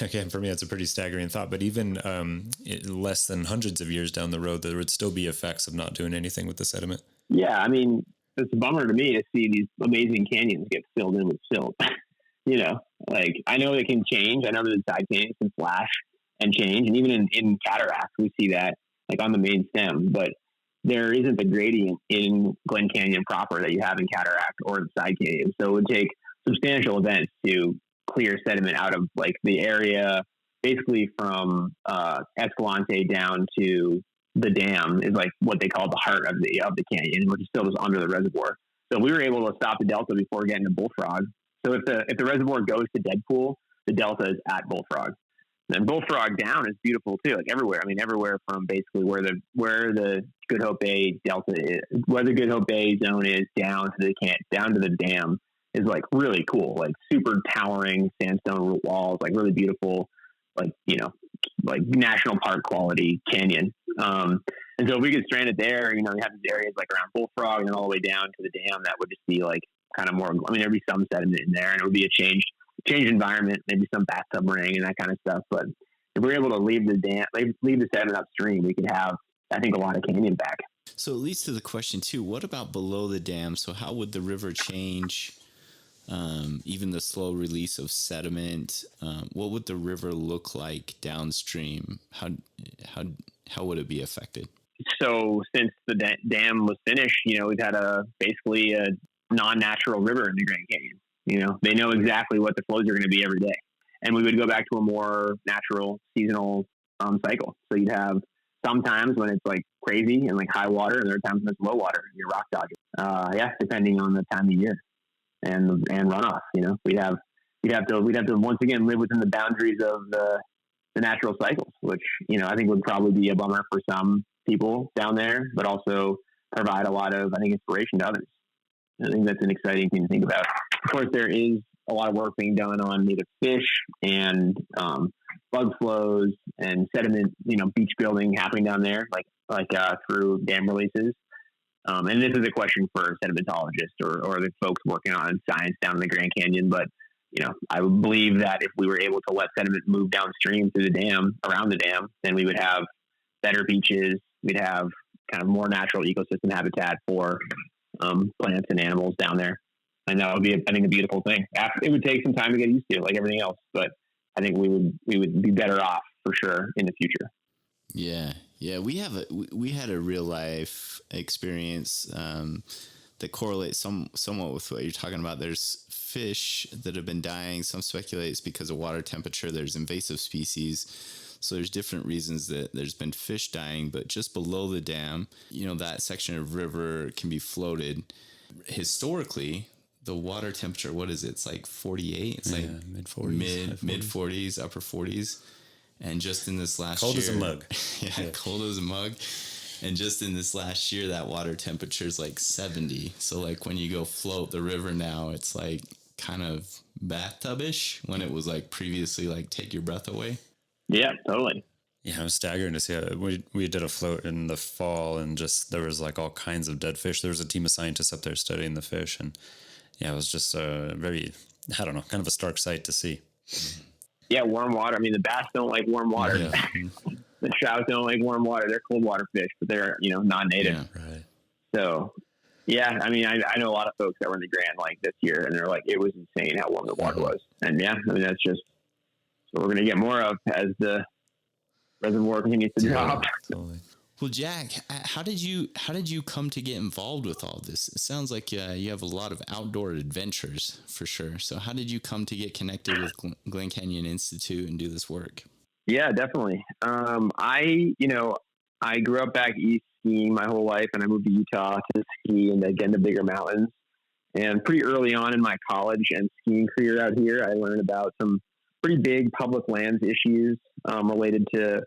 S5: again, for me, that's a pretty staggering thought. But even less than hundreds of years down the road, there would still be effects of not doing anything with the sediment.
S4: Yeah, I mean, it's a bummer to me to see these amazing canyons get filled in with silt. I know it can change. I know that the side canyons can flash and change, and even in Cataract, we see that on the main stem. But there isn't the gradient in Glen Canyon proper that you have in Cataract or in Side Canyon. So it would take substantial events to clear sediment out of like the area, basically from Escalante down to the dam is like what they call the heart of the canyon, which is still just under the reservoir. So we were able to stop the delta before getting to Bullfrog. So if the reservoir goes to Deadpool, the delta is at Bullfrog. And Bullfrog down is beautiful too, like everywhere. I mean, everywhere from basically where the Good Hope Bay delta is, where the Good Hope Bay zone is, down to the dam is like really cool, like super towering sandstone root walls, like really beautiful, like, you know, like national park quality canyon. And so if we get stranded there, you know, we have these areas like around Bullfrog and then all the way down to the dam, that would just be like kind of more, I mean, there'd be some sediment in there and it would be a changed environment, maybe some bathtub ring and that kind of stuff. But if we're able to leave the sediment upstream, we could have, I think, a lot of canyon back.
S1: So it leads to the question too, what about below the dam? So how would the river change? Even the slow release of sediment, what would the river look like downstream? How would it be affected?
S4: So since the dam was finished, you know, we've had basically a non-natural river in the Grand Canyon. You know, they know exactly what the flows are going to be every day. And we would go back to a more natural seasonal cycle. So you'd have sometimes when it's like crazy and like high water, and there are times when it's low water and you're rock dodging. Depending on the time of year and runoff. You know, we'd have to once again live within the boundaries of the natural cycles, which, you know, I think would probably be a bummer for some people down there, but also provide a lot of, I think, inspiration to others. I think that's an exciting thing to think about. Of course, there is a lot of work being done on native fish and bug flows and sediment, you know, beach building happening down there, like through dam releases. And this is a question for sedimentologists or the folks working on science down in the Grand Canyon. But, you know, I would believe that if we were able to let sediment move downstream through the dam, around the dam, then we would have better beaches. We'd have kind of more natural ecosystem habitat for plants and animals down there. And that would be, I think, a beautiful thing. It would take some time to get used to, like everything else, but I think we would be better off for sure in the future.
S1: Yeah. We had a real life experience that correlates somewhat with what you're talking about. There's fish that have been dying. Some speculate it's because of water temperature. There's invasive species. So there's different reasons that there's been fish dying, but just below the dam, you know, that section of river can be floated. Historically, the water temperature, what is it? It's like 48. It's like mid-40s, mid-40s, upper 40s. And just in this last year...
S5: Cold as a mug.
S1: Yeah, cold as a mug. And just in this last year, that water temperature is like 70. So like when you go float the river now, it's like kind of bathtub-ish when it was like previously like take your breath away.
S4: Yeah, totally.
S5: Yeah, it was staggering to see how we did a float in the fall and just there was like all kinds of dead fish. There was a team of scientists up there studying the fish. And yeah, it was just very, I don't know, kind of a stark sight to see.
S4: Yeah, warm water. I mean, the bass don't like warm water. Yeah. The trout don't like warm water. They're cold water fish, but they're, you know, non-native. Yeah, right. So, yeah, I mean, I know a lot of folks that were in the Grand like this year, and they're like, it was insane how warm the water was. And yeah, I mean, that's just what we're going to get more of as the reservoir continues to drop.
S5: Totally.
S1: Well, Jack, how did you come to get involved with all this? It sounds like you have a lot of outdoor adventures for sure. So how did you come to get connected with Glen Canyon Institute and do this work?
S4: Yeah, definitely. I grew up back east skiing my whole life, and I moved to Utah to ski and again the bigger mountains. And pretty early on in my college and skiing career out here, I learned about some pretty big public lands issues related to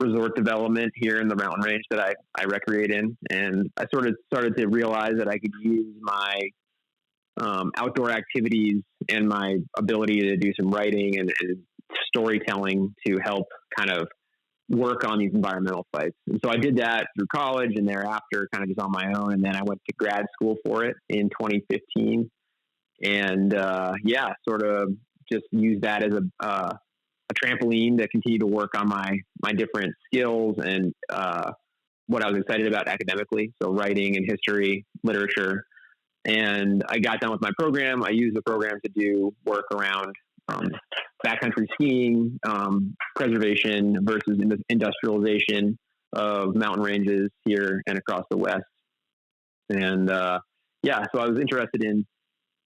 S4: resort development here in the mountain range that I recreate in. And I sort of started to realize that I could use my outdoor activities and my ability to do some writing and storytelling to help kind of work on these environmental fights. And so I did that through college and thereafter kind of just on my own. And then I went to grad school for it in 2015 and sort of just used that as a trampoline to continue to work on my different skills and what I was excited about academically. So writing and history, literature. And I got done with my program. I used the program to do work around backcountry skiing, preservation versus industrialization of mountain ranges here and across the West. And so I was interested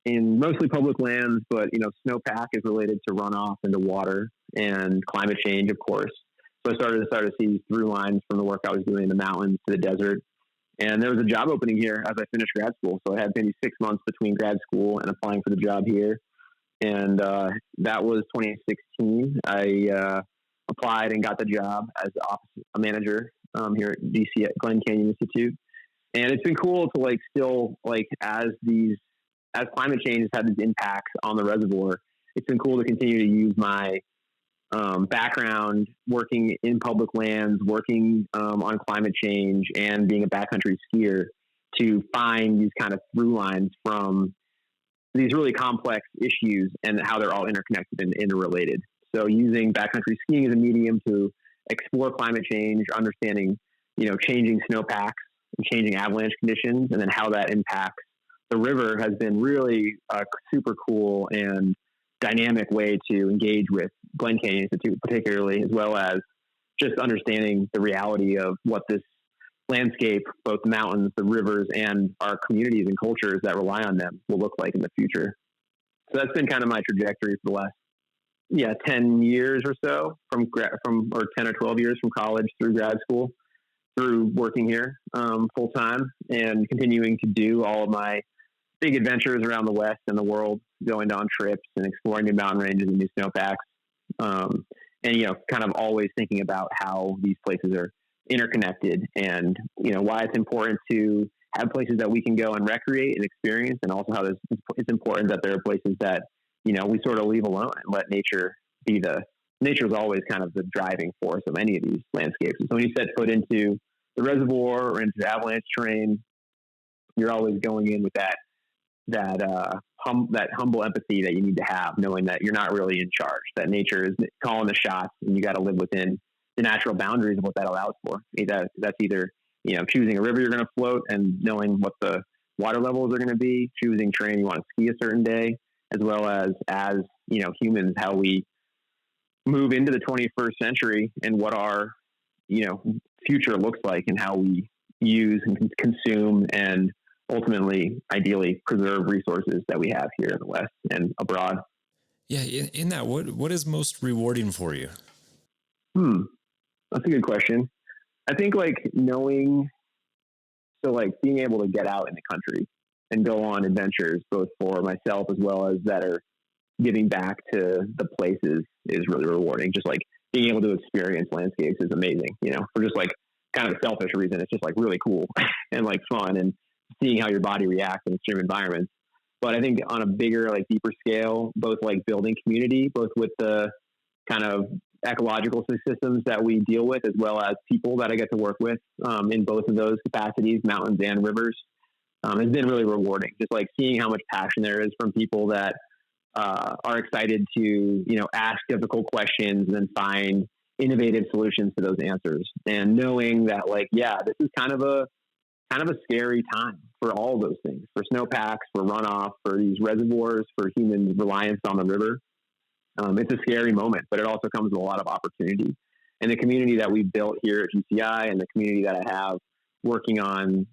S4: in mostly public lands, but snowpack is related to runoff into water and climate change, of course. So I started to see through lines from the work I was doing in the mountains to the desert. And there was a job opening here as I finished grad school. So I had maybe 6 months between grad school and applying for the job here. And that was 2016. I applied and got the job as office manager here at DC at Glen Canyon Institute. And it's been cool to still as climate change has had these impacts on the reservoir, it's been cool to continue to use my background working in public lands, working on climate change, and being a backcountry skier to find these kind of through lines from these really complex issues and how they're all interconnected and interrelated. So using backcountry skiing as a medium to explore climate change, understanding, changing snowpacks and changing avalanche conditions, and then how that impacts the river has been really a super cool and dynamic way to engage with Glen Canyon Institute, particularly, as well as just understanding the reality of what this landscape, both the mountains, the rivers, and our communities and cultures that rely on them will look like in the future. So that's been kind of my trajectory for the last, 10 years or so or 10 or 12 years from college through grad school, through working here full time and continuing to do all of my big adventures around the West and the world, going on trips and exploring new mountain ranges and new snowpacks. Kind of always thinking about how these places are interconnected and, why it's important to have places that we can go and recreate and experience, and also how it's important that there are places that, we sort of leave alone and let nature be nature is always kind of the driving force of any of these landscapes. And so when you set foot into the reservoir or into avalanche terrain, you're always going in with that humble empathy that you need to have, knowing that you're not really in charge, that nature is calling the shots, and you got to live within the natural boundaries of what that allows for. That's either, choosing a river you're going to float and knowing what the water levels are going to be, choosing terrain you want to ski a certain day, as well as humans, how we move into the 21st century and what our, future looks like, and how we use and consume and ultimately, ideally, preserve resources that we have here in the West and abroad.
S5: Yeah, in that, what is most rewarding for you?
S4: That's a good question. I think being able to get out in the country and go on adventures, both for myself as well as that are giving back to the places, is really rewarding. Just being able to experience landscapes is amazing, for just kind of a selfish reason. It's just really cool and fun, and seeing how your body reacts in extreme environments. But I think on a bigger, deeper scale, both building community, both with the kind of ecological systems that we deal with, as well as people that I get to work with in both of those capacities, mountains and rivers, has been really rewarding. Just seeing how much passion there is from people that are excited to, ask difficult questions and then find innovative solutions to those answers. And knowing that this is kind of a scary time for all those things, for snowpacks, for runoff, for these reservoirs, for human reliance on the river. It's a scary moment, but it also comes with a lot of opportunity. And the community that we built here at GCI, and the community that I have working on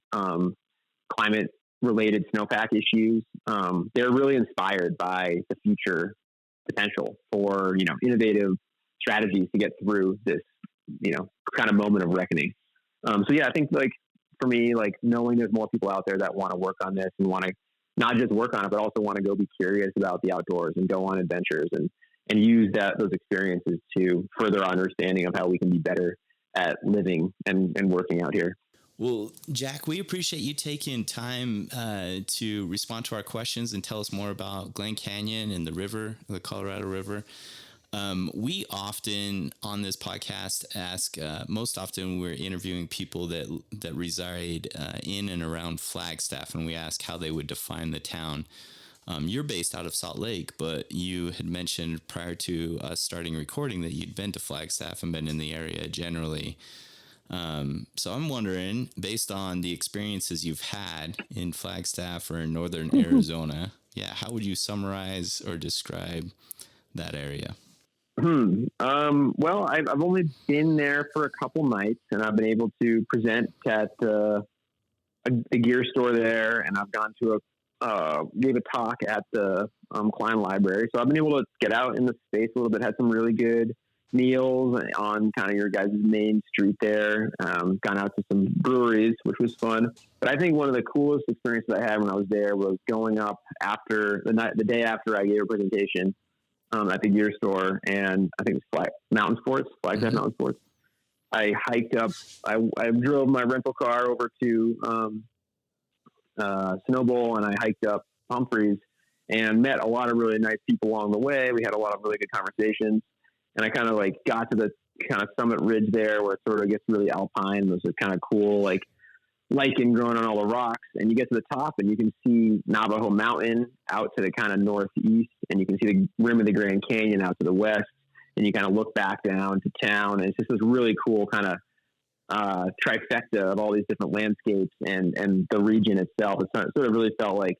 S4: climate-related snowpack issues, they're really inspired by the future potential for innovative strategies to get through this kind of moment of reckoning. I think for me, knowing there's more people out there that want to work on this and want to not just work on it, but also want to go be curious about the outdoors and go on adventures and use those experiences to further our understanding of how we can be better at living and working out here.
S1: Well, Jack, we appreciate you taking time to respond to our questions and tell us more about Glen Canyon and the river, the Colorado River. We often on this podcast ask, most often we're interviewing people that reside in and around Flagstaff, and we ask how they would define the town. You're based out of Salt Lake, but you had mentioned prior to us starting recording that you'd been to Flagstaff and been in the area generally. So I'm wondering, based on the experiences you've had in Flagstaff or in northern Arizona, how would you summarize or describe that area?
S4: Well, I've only been there for a couple nights, and I've been able to present at a gear store there, and I've gone to gave a talk at the Klein Library. So I've been able to get out in the space a little bit, had some really good meals on kind of your guys' main street there, gone out to some breweries, which was fun. But I think one of the coolest experiences I had when I was there was going up after the day after I gave a presentation at the gear store, and I think it was Flagstaff Mountain Sports. I hiked up, I drove my rental car over to Snowball, and I hiked up Humphreys and met a lot of really nice people along the way. We had a lot of really good conversations, and I kind of like got to the kind of summit ridge there where it sort of gets really alpine. There's a kind of cool like lichen growing on all the rocks, and you get to the top and you can see Navajo Mountain out to the kind of northeast, and you can see the rim of the Grand Canyon out to the west, and you kind of look back down to town, and it's just this really cool kind of trifecta of all these different landscapes and the region itself. It sort of really felt like,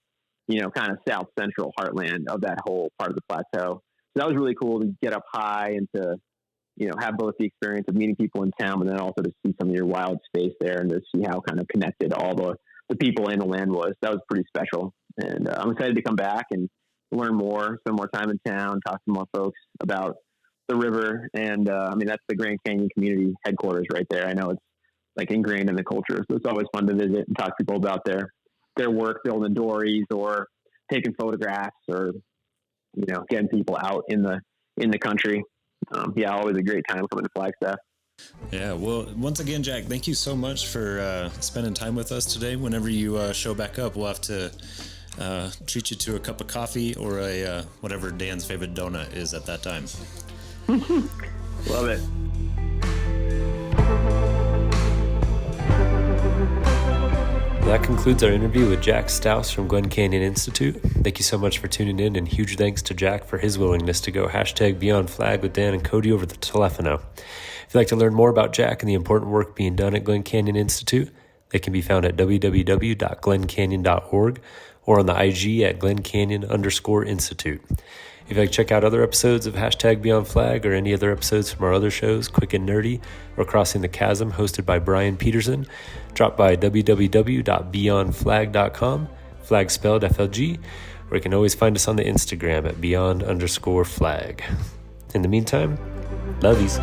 S4: you know, kind of south central heartland of that whole part of the plateau. So that was really cool to get up high and to, you know, have both the experience of meeting people in town, but then also to see some of your wild space there and to see how kind of connected all the people and the land was. That was pretty special. And I'm excited to come back and learn more, spend more time in town, talk to more folks about the river. And I mean, that's the Grand Canyon community headquarters right there. I know it's like ingrained in the culture. So it's always fun to visit and talk to people about their work, building dories or taking photographs or, you know, getting people out in the country. Always a great time coming to Flagstaff.
S5: Yeah, well, once again, Jack, thank you so much for spending time with us today. Whenever you show back up, we'll have to treat you to a cup of coffee or a whatever Dan's favorite donut is at that time.
S4: Love it.
S6: That concludes our interview with Jack Stauss from Glen Canyon Institute. Thank you so much for tuning in, and huge thanks to Jack for his willingness to go #BeyondFlag with Dan and Cody over the telephono. If you'd like to learn more about Jack and the important work being done at Glen Canyon Institute, they can be found at www.glencanyon.org or on the IG at @GlenCanyon_Institute. If you'd like to check out other episodes of #BeyondFlag or any other episodes from our other shows, Quick and Nerdy or Crossing the Chasm, hosted by Brian Peterson, drop by www.beyondflag.com, flag spelled FLG, or you can always find us on the Instagram at @beyond_flag. In the meantime, lovies.